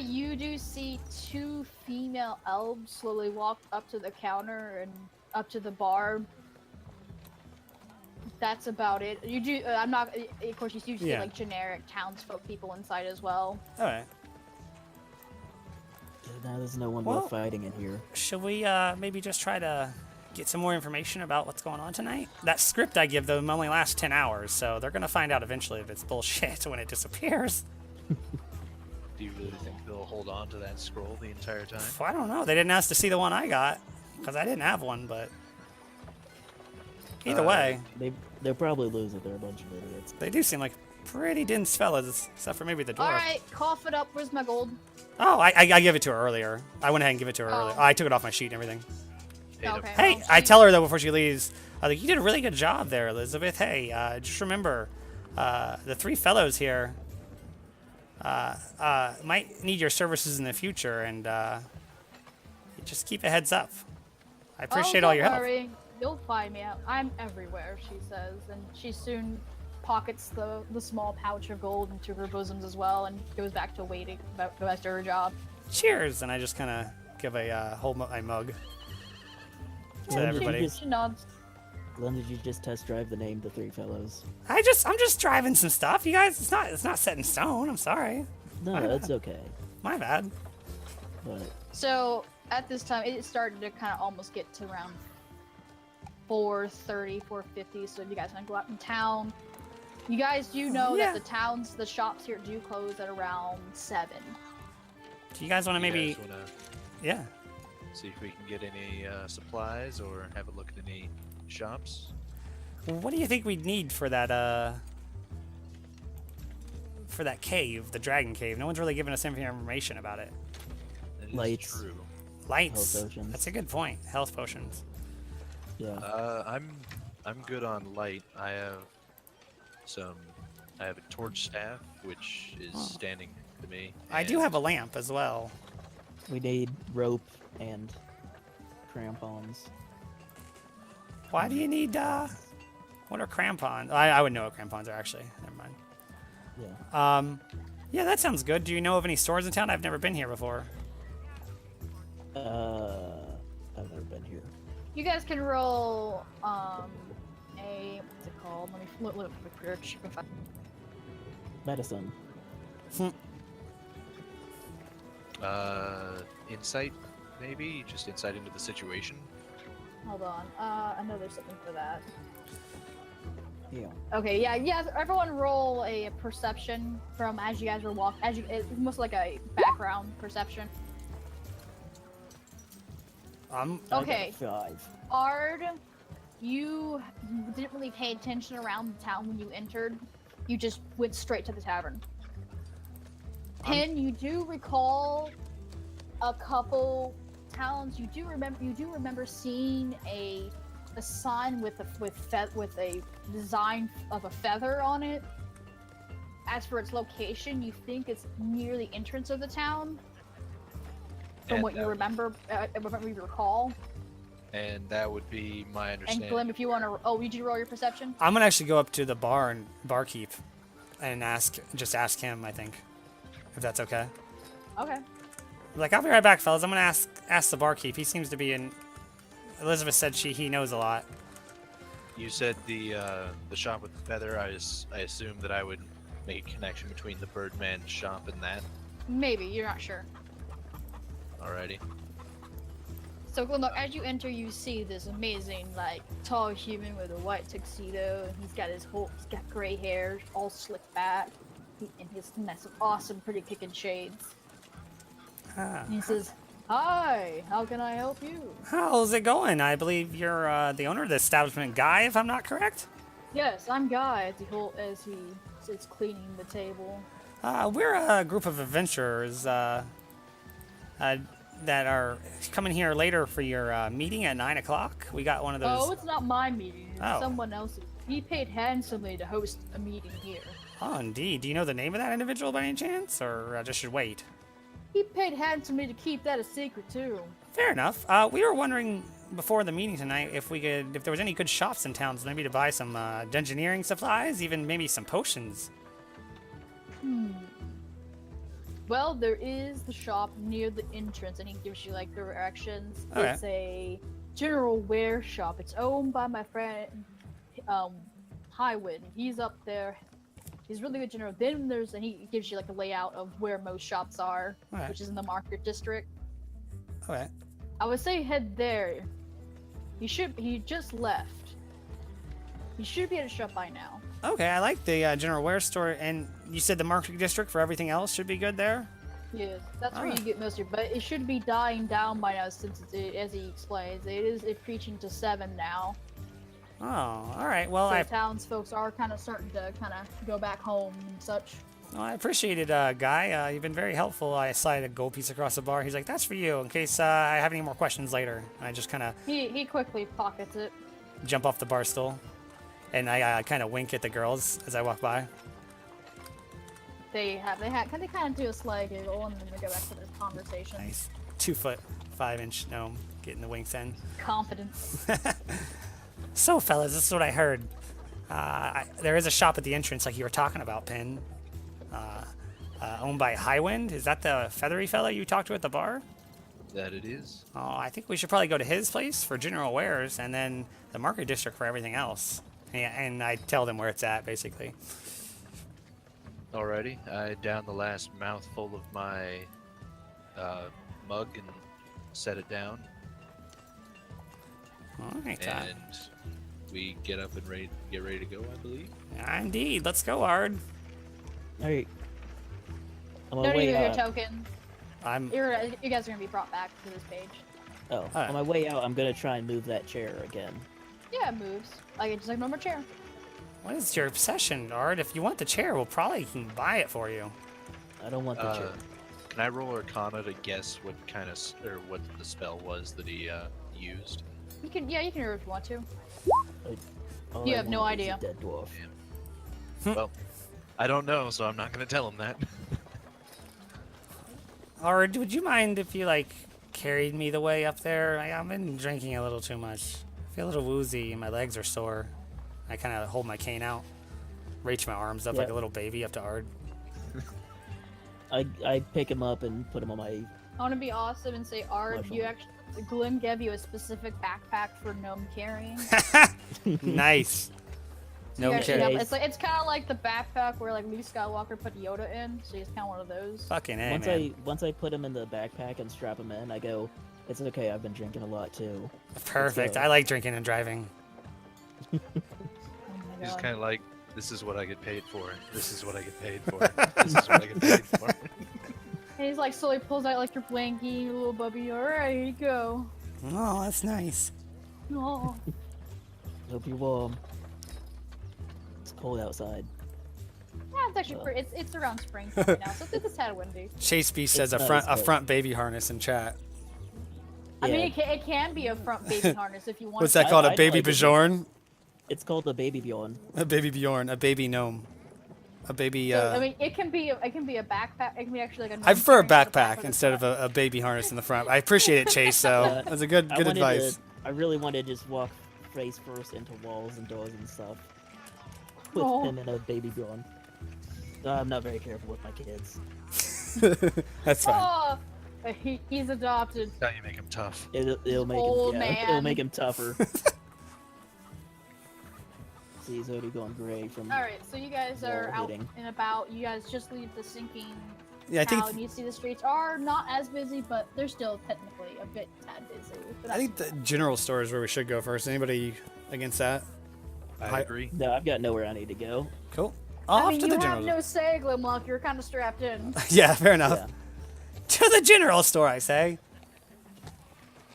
You do see two female elves slowly walk up to the counter and up to the bar. That's about it. You do. I'm not. Of course, you see Yeah. like generic townsfolk people inside as well. All right. Now there's no one Well- worth fighting in here. Should we maybe just try to get some more information about what's going on tonight? That script I give them only lasts 10 hours, so they're gonna find out eventually if it's bullshit when it disappears. Do you really think they'll hold on to that scroll the entire time? Well, I don't know. They didn't ask to see the one I got because I didn't have one, but either way, They'll probably lose it. They're a bunch of idiots. they do seem like pretty dense fellas, except for maybe the dwarf. All right, cough it up. Where's my gold? Oh, I gave it to her earlier. I went ahead and gave it to her earlier. Oh. I took it off my sheet and everything. Paid up Okay. Hey, well, I she- tell her though before she leaves, I was like, you did a really good job there, Elizabeth. Hey, just remember, the three fellows here might need your services in the future, and just keep a heads up. I appreciate all your don't help. worry. You'll find me out. I'm everywhere, she says, and she soon pockets the small pouch of gold into her bosoms as well, and goes back to waiting. Goes back to her job. Cheers, and I just kind of give a hold my mug to Yeah, everybody. She nods. Glenn, did you just test drive the name The Three Fellows? I'm just driving some stuff, you guys. It's not set in stone. I'm sorry. No, that's okay. My bad. But So at this time, it started to kind of almost get to around 4:30, 4:50. So if you guys want to go out in town, you guys do know Yeah. that the shops here do close at around 7. Do you guys want to You maybe? guys wanna Yeah. see if we can get any supplies or have a look at any shops? What do you think we'd need for that cave, the dragon cave? No one's really given us any information about it. That is Lights. true. Lights. Health potions. That's a good point. Health potions. yeah, I'm good on light. I have a torch staff which is Oh. standing to me. I do and have a lamp as well. we need rope and crampons. Why do you need what are crampons? I would know what crampons are actually. Never mind. Yeah. Yeah, that sounds good. Do you know of any stores in town? I've never been here before. I've never been here. You guys can roll a what's it called? Let me look up the search. Medicine. Insight, maybe just insight into the situation. Hold on. I know there's something for that. Yeah. Okay, yeah. Everyone roll a perception from as you guys were walking. It's almost like a background perception. I Okay. got 5. Ard, you didn't really pay attention around the town when you entered. You just went straight to the tavern. Pin, you do recall a couple towns. You do remember seeing a sign with a design of a feather on it. As for its location, you think it's near the entrance of the town. From And what you that- remember, what you recall. And that would be my And understanding. Glim, if you want to, did you roll your perception? I'm gonna actually go up to the bar and barkeep and ask him. I think, if that's okay. Okay. Like, I'll be right back, fellas. I'm gonna ask the barkeep. He seems to be in. Elizabeth said he knows a lot. You said the shop with the feather. I assume that I would make a connection between the Birdman shop and that. Maybe you're not sure. Alrighty. So Glim, look, as you enter, you see this amazing, like, tall human with a white tuxedo, and he's got gray hair, all slicked back, and his massive, awesome, pretty kicking shades. Ah. And he says, "Hi, how can I help you?" How's it going? I believe you're the owner of the establishment, Guy, if I'm not correct. Yes, I'm Guy. As he sits cleaning the table. We're a group of adventurers that are coming here later for your meeting at 9 o'clock. We got one of those. Oh, it's not my meeting. It's Oh. someone else's. He paid handsomely to host a meeting here. Oh, indeed. Do you know the name of that individual by any chance, or I just should wait? He paid handsomely to keep that a secret too. Fair enough. We were wondering before the meeting tonight if there was any good shops in town, maybe to buy some dungeoneering supplies, even maybe some potions. Well, there is the shop near the entrance, and he gives you like directions. Okay. It's a general wear shop. It's owned by my friend, Highwind. He's up there. He's really good general. Then and he gives you like a layout of where most shops are, Alright. which is in the market district. Okay. I would say head there. He just left. He should be at a shop by now. Okay, I like the general wear store, and you said the market district for everything else should be good there? Yes, that's where you Alright. get most of your, but it should be dying down by now since as he explains, it's preaching to 7 now. Oh, alright. Well, So townsfolk are kind of starting to go back home and such. I appreciate it, Guy. You've been very helpful. I slide a gold piece across the bar. He's like, that's for you, in case I have any more questions later. And I just kind of He quickly pockets it. jump off the bar stool, and I kind of wink at the girls as I walk by. They kind of do a sly giggle and then they go back to their conversation. Nice. 2'5" gnome getting the winks in. Confidence. So, fellas, this is what I heard. There is a shop at the entrance, like you were talking about, Pin. Owned by Highwind. Is that the feathery fella you talked to at the bar? That it is. Oh, I think we should probably go to his place for general wares, and then the market district for everything else. And I tell them where it's at, basically. Alrighty, I down the last mouthful of my mug and set it down, All right. and we get up and get ready to go, I believe. Indeed. Let's go, Ard. Alright. On my Don't way even your out. token. You guys are gonna be brought back to this page. Oh, Alright. on my way out, I'm gonna try and move that chair again. Yeah, it moves. Like it's just like a normal chair. What is your obsession, Ard? If you want the chair, we'll probably can buy it for you. I don't want the chair. Can I roll Arcana to guess what kind of what the spell was that he used? You can roll if you want to. All you I have no want is a idea. Dead dwarf. Well, I don't know, so I'm not going to tell him that. Ard, would you mind if you, like, carried me the way up there? I've been drinking a little too much. I feel a little woozy and my legs are sore. I kind of hold my cane out, reach my arms up like Yeah. a little baby up to Ard. I pick him up and put him on my. I want to be awesome and say, Ard, Marshall. you actually. Glim gave you a specific backpack for gnome carrying. Nice. You No actually carry. have- it's kind of like the backpack where like Luke Skywalker put Yoda in, so he's kind of one of those. Fucking A, Once man. once I put him in the backpack and strap him in, I go, "It's okay. I've been drinking a lot too." Perfect. go. I like drinking and driving. Oh my He's God. kind of like, this is what I get paid for. This is what I get paid for. This is what I get paid for. And he's like slowly pulls out like your blankie, your little bubby. All right, here you go. Oh, that's nice. Oh. Hope you're warm. It's cold outside. Yeah, it's actually pretty. It's around springtime right now, so it's tad windy. Chase Beast says a not front as a good. front baby harness in chat. I mean, Yeah. it can be a front baby harness if you want. What's to. that called? A I'd baby like it. Bjorn? It's called the baby Bjorn. A baby Bjorn. A baby gnome. A baby. So, I mean, it can be a backpack. It can be actually like a. I prefer a gnome carrying backpack with instead of a baby harness in the front. I appreciate it, Chase. So Yeah. that's a good I wanted advice. I really wanted to just walk face first into walls and doors and stuff. With Oh. him and a baby Bjorn. I'm not very careful with my kids. That's fine. Oh, he's adopted. That's how you make him tough. It'll make Old him. Yeah, man. it'll make him tougher. See, he's already going gray from. All right, so you guys are Wall out hitting. and about. You guys just leave the sinking Yeah, I think town. You see the streets are not as busy, but they're still technically a bit tad busy. But I think the general store is where we should go first. Anybody against that? I Hi- agree. No, I've got nowhere I need to go. Cool. I Off mean, to you the have general. no say, Glimlock. You're kind of strapped in. Yeah, fair enough. Yeah. To the general store, I say.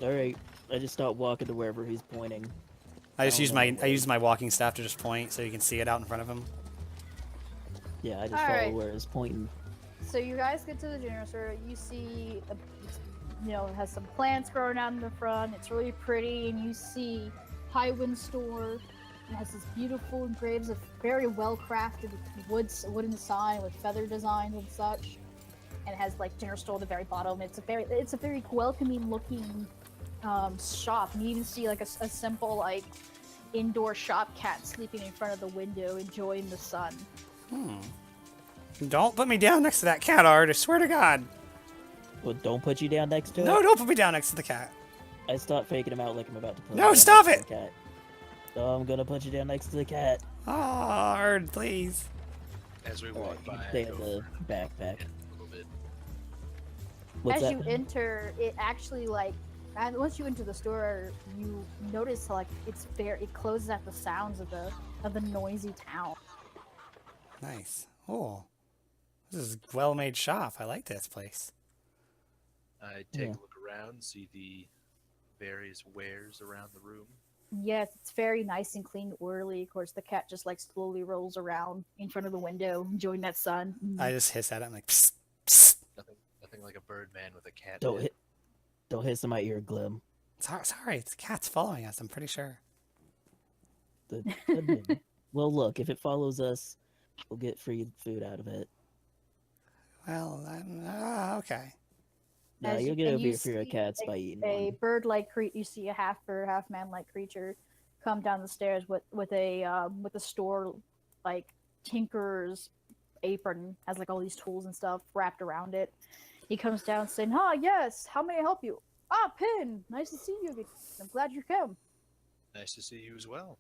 All right. I just start walking to wherever he's pointing. I just Oh, use no my way. I use my walking staff to just point so you can see it out in front of him. Yeah, I just All follow right. where he's pointing. So you guys get to the general store. You see, it has some plants growing out in the front. It's really pretty, and you see Highwind store. It has this beautiful engraved, a very well crafted wooden sign with feather designs and such. And it has like general store at the very bottom. It's a very welcoming looking shop. And you even see like a simple like indoor shop cat sleeping in front of the window, enjoying the sun. Don't put me down next to that cat, Art. I swear to God. Well, don't put you down next to it. No, don't put me down next to the cat. I start faking him out like I'm about to put No, him down stop next it! to the cat. So I'm gonna put you down next to the cat. Oh, Ard, please. As we Alright, walk you by, can stay I in go the over and backpack. a little bit. What's As that? you enter, it actually and once you enter the store, you notice it closes at the sounds of the noisy town. Nice. Oh, this is a well-made shop. I like this place. I take Yeah. a look around, see the various wares around the room. Yes, it's very nice and clean, orderly. Of course, the cat just slowly rolls around in front of the window, enjoying that sun. I just hiss at it. I'm like, psst, psst. Nothing like a bird man with a cat. Don't head. hiss in my ear, Glim. Sorry, it's the cat's following us. I'm pretty sure. Well, look, if it follows us, we'll get free food out of it. Well, okay. No, As you'll you- get and over you your fear of see cats by eating A one. bird-like creature. You see a half bird, half man-like creature come down the stairs with a store tinker's apron, has all these tools and stuff wrapped around it. He comes down saying, "Ah, yes. How may I help you?" "Ah, Pin. Nice to see you again. I'm glad you came." Nice to see you as well.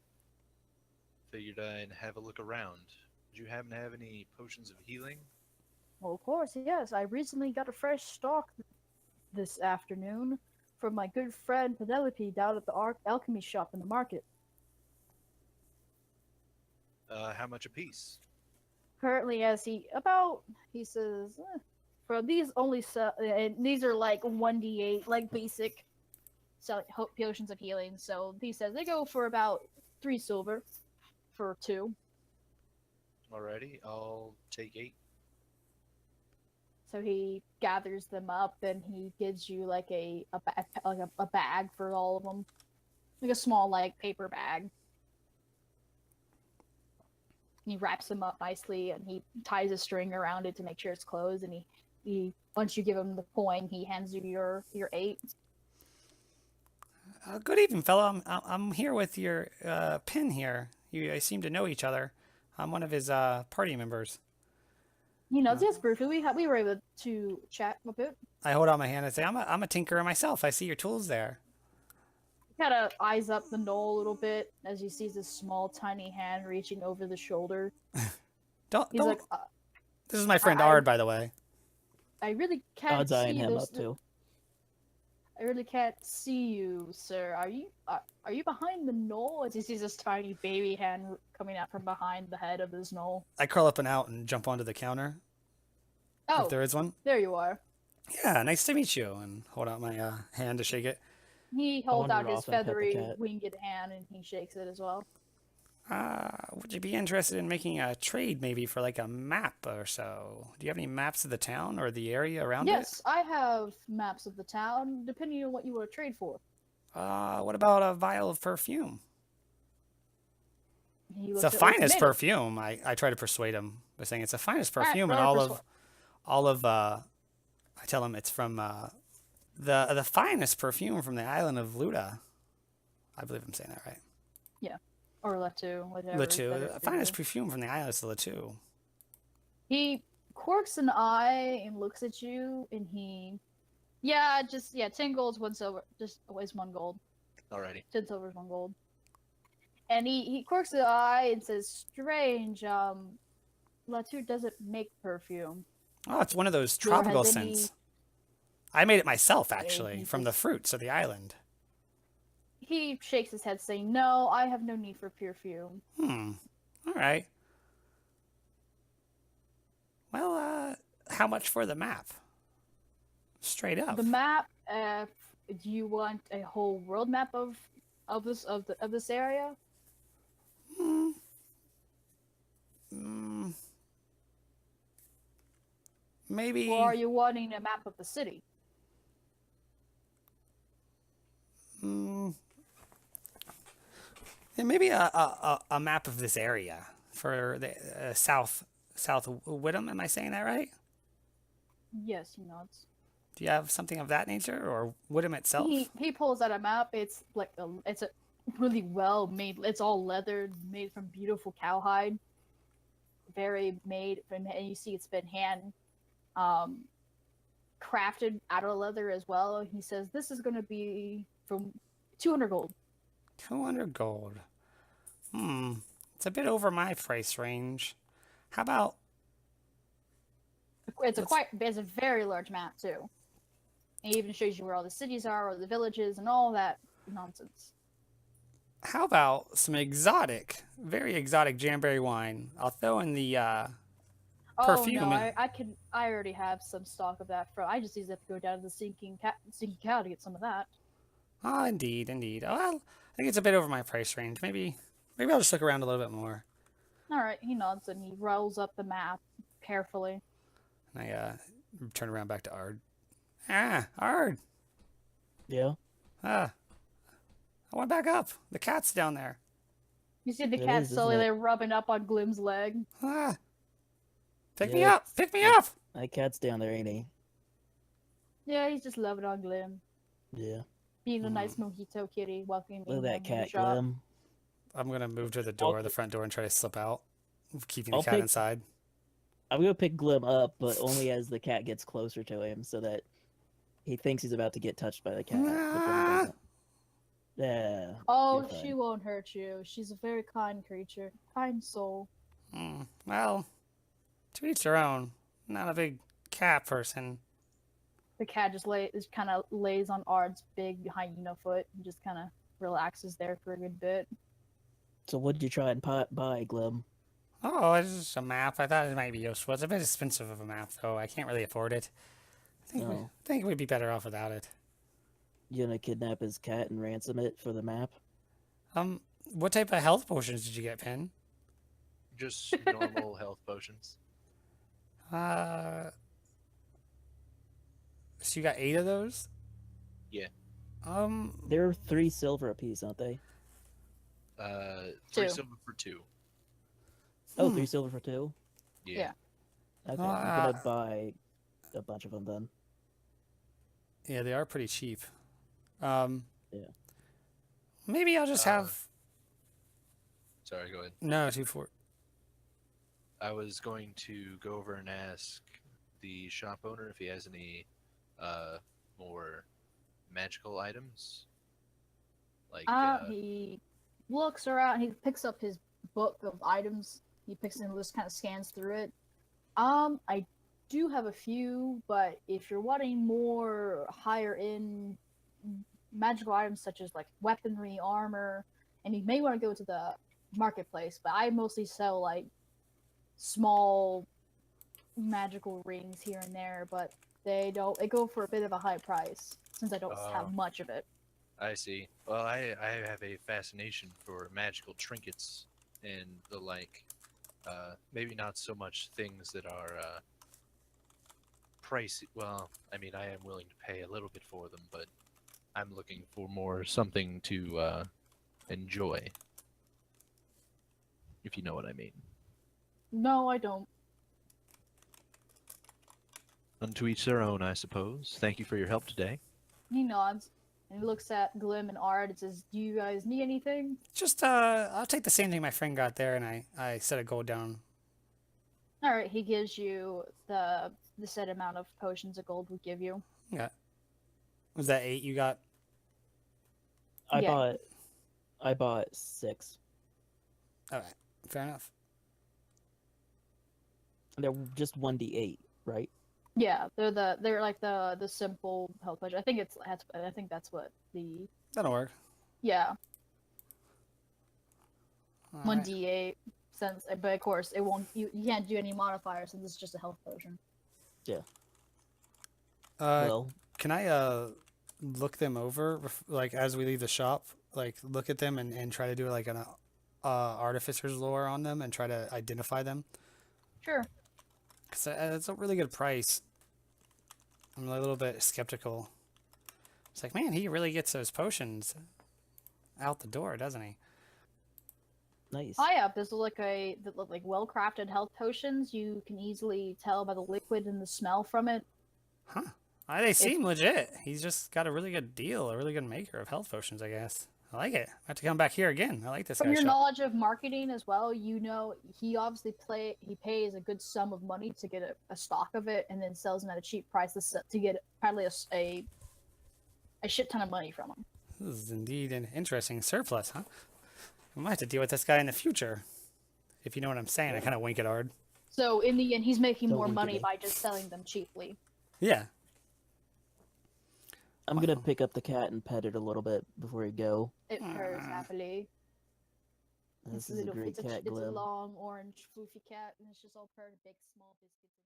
Figured I'd have a look around. Did you happen to have any potions of healing? Well, of course, yes. I recently got a fresh stock this afternoon from my good friend Penelope down at the alchemy shop in the market. How much a piece? Currently, he says, for these only and these are 1d8, basic potions of healing. So he says they go for about 3 silver for 2. Alrighty, I'll take 8. So he gathers them up and he gives you a bag for all of them, a small paper bag. He wraps them up nicely and he ties a string around it to make sure it's closed. And he once you give him the coin, he hands you your 8. Good evening, fellow. I'm here with your Pin here. I seem to know each other. I'm one of his party members. Just briefly, we were able to chat a bit. I hold out my hand and say, I'm a tinkerer myself. I see your tools there. Kind of eyes up the knoll a little bit as he sees this small, tiny hand reaching over the shoulder. Don't. He's like, This is my friend Ard, by the way. I really can't Odds see eyeing him this. up too. I really can't see you, sir. Are you behind the knoll? As he sees this tiny baby hand coming out from behind the head of this knoll. I curl up and out and jump onto the counter. Oh, If there is one. there you are. Yeah, nice to meet you. And hold out my hand to shake it. He holds out wander his off and pet the feathery, cat. winged hand and he shakes it as well. Would you be interested in making a trade maybe for a map or so? Do you have any maps of the town or the area around Yes, I have maps of the town, depending on what you want to trade for. it? What about a vial of perfume? He It's looks the at what's finest made of. perfume. I try to persuade him by saying it's the finest Alright, perfume and roll all of I tell him it's from the finest perfume from the island of Luda. I believe I'm saying that right. Or Latu, whatever. Latu, better the for finest you. perfume from the island is Latu. He quirks an eye and looks at you, and 10 gold's 1 silver, just always 1 gold. Alrighty. 10 silver's 1 gold. And he quirks an eye and says, "Strange, Latu doesn't make perfume." Oh, it's one of those Nor has tropical any- scents. I made it myself, actually, he from the just- fruits of the island. He shakes his head, saying, "No, I have no need for perfume." All right. Well, how much for the map? Straight up. The map. Do you want a whole world map of this area? Maybe. Or are you wanting a map of the city? Yeah, maybe a map of this area for the South Whittam. Am I saying that right? Yes, he nods. Do you have something of that nature, or Whittam itself? He pulls out a map. It's it's a really well made. It's all leather, made from beautiful cowhide. Very made from, and you see it's been hand crafted out of leather as well. He says this is going to be from 200 gold. 200 gold. It's a bit over my price range. How about It's a very large map too. It even shows you where all the cities are, or the villages, and all that nonsense. some exotic, very exotic Jamberry wine? I'll throw in the Oh perfume. no, I already have some stock of that. I just need to go down to the sinking cow to get some of that. Oh, indeed, indeed. Well, I think it's a bit over my price range. Maybe I'll just look around a little bit more. All right, he nods and he rolls up the map carefully. And I turn around back to Ard. Ah, Ard. Yeah. I went back up. The cat's down there. You see the It cat is, isn't slowly it? there rubbing up on Glim's leg. Ah. Pick me Yeah, up! Pick me up! That cat's down there, ain't he? Yeah, he's just loving on Glim. Yeah. Being a nice mojito kitty, welcoming Look at that him to the cat, shop. Glim. I'm gonna move to the front door, and try to slip out, keeping the I'll cat pick- inside. I'm gonna pick Glim up, but only as the cat gets closer to him, so that he thinks he's about to get touched by the cat. But then he Ah. doesn't. Yeah. Oh, you're fine. she won't hurt you. She's a very kind creature, kind soul. Well, to each their own. Not a big cat person. The cat just kind of lays on Ard's big hyena foot and just kind of relaxes there for a good bit. So what'd you try and buy, Glim? Oh, it's just a map. I thought it might be useful. It's a bit expensive of a map, though. I can't really afford it. I think we'd be better off without it. You gonna kidnap his cat and ransom it for the map? What type of health potions did you get, Pin? Just normal health potions. So you got 8 of those? Yeah. They're 3 silver apiece, aren't they? 3 2. silver for 2. Oh, 3 silver for 2? Yeah. Okay, I'm gonna buy a bunch of them then. Yeah, they are pretty cheap. Yeah. Maybe I'll just have... Sorry, go ahead. No, 2 4. I was going to go over and ask the shop owner if he has any more magical items. Like He looks around. He picks up his book of items. He picks and just kind of scans through it. I do have a few, but if you're wanting more higher end magical items such as like weaponry, armor, and you may want to go to the marketplace, but I mostly sell like small magical rings here and there, but they go for a bit of a high price since I don't have much of it. I see. Well, I have a fascination for magical trinkets and the like. Maybe not so much things that are pricey. Well, I mean, I am willing to pay a little bit for them, but I'm looking for more something to enjoy. If you know what I mean. No, I don't. Unto each their own, I suppose. Thank you for your help today. He nods and he looks at Glim and Ard and says, "Do you guys need anything?" Just, I'll take the same thing my friend got there, and I set a gold down. All right, he gives you the set amount of potions of gold would give you. Yeah. Was that 8 you got? Yeah. I bought 6. Alright, fair enough. They're just 1d8, right? Yeah, they're like the simple health potion. I think that's what the That'll work. yeah Alright. 1d8 cents. But of course it won't. You can't do any modifiers since it's just a health potion. Yeah. Well, can I look them over like as we leave the shop? Like look at them and try to do like an artificer's lore on them and try to identify them. Sure. Cause it's a really good price. I'm a little bit skeptical. It's like, man, he really gets those potions out the door, doesn't he? Nice. High up is like well crafted health potions. You can easily tell by the liquid and the smell from it. Huh. They seem legit. He's just got a really good deal, a really good maker of health potions, I guess. I like it. I have to come back here again. I like this From guy's your shop. knowledge of marketing as well, you know he obviously he pays a good sum of money to get a stock of it, and then sells them at a cheap price to get probably a shit ton of money from him. This is indeed an interesting surplus, huh? I might have to deal with this guy in the future. If you know what I'm saying. I kind of wink at Ard. So in the end, he's making Don't more wink at money me. by just selling them cheaply. Yeah. I'm gonna pick up the cat and pet it a little bit before we go. It purrs happily. This It's is a great cat, it's a Glim. long orange floofy cat, and it's just all purred big small biscuits.